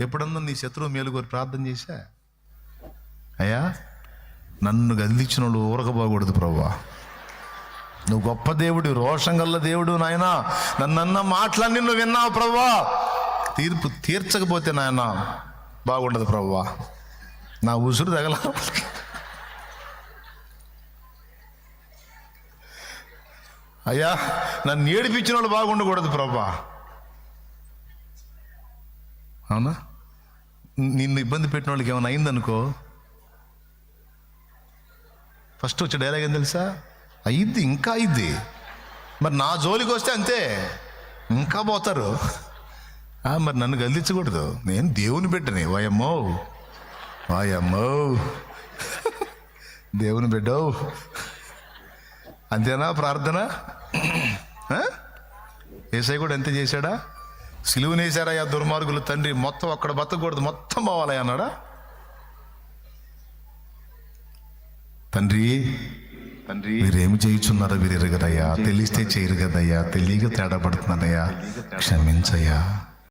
ఎప్పుడన్నా నీ శత్రువు మేలు కోరి ప్రార్థన చేశా? అయ్యా నన్ను గదిలించిన వాళ్ళు ఊరకపోకూడదు ప్రభువా, నువ్వు గొప్ప దేవుడు, రోషం గల్ల దేవుడు నాయనా, నన్నన్న మాటలన్నీ నువ్వు విన్నావు ప్రభువా, తీర్పు తీర్చకపోతే నాయన బాగుండదు ప్రభువా, నా ఉసురు తగల. అయ్యా నన్ను ఏడిపించిన వాళ్ళు బాగుండకూడదు ప్రభువా. అవునా? నిన్ను ఇబ్బంది పెట్టిన వాళ్ళకి ఏమైనా అయిందనుకో, ఫస్ట్ వచ్చే డైలాగ్ ఏం తెలుసా? అయ్యిద్ది, ఇంకా అయ్యిద్ది. మరి నా జోలికి వస్తే అంతే, ఇంకా పోతారు. మరి నన్ను గల్లించకూడదు, నేను దేవుని బిడ్డని. వాయమ్మో వాయమ్మో, దేవుని బిడ్డవు. అంతేనా ప్రార్థన? యేసయ్య కూడా అంతే చేశాడా? సిలువనేశారయ్యా దుర్మార్గులు తండ్రి, మొత్తం అక్కడ బతకూడదు, మొత్తం పోవాలయ్యా అన్నాడా? తండ్రి తండ్రి మీరేమి చేయుచున్నారో వీరు ఎరగరయ్యా, తెలిస్తే చేయరు కదయ్యా, తెలియక తేడా పడుతున్నారయ్యా, క్షమించయ్యా.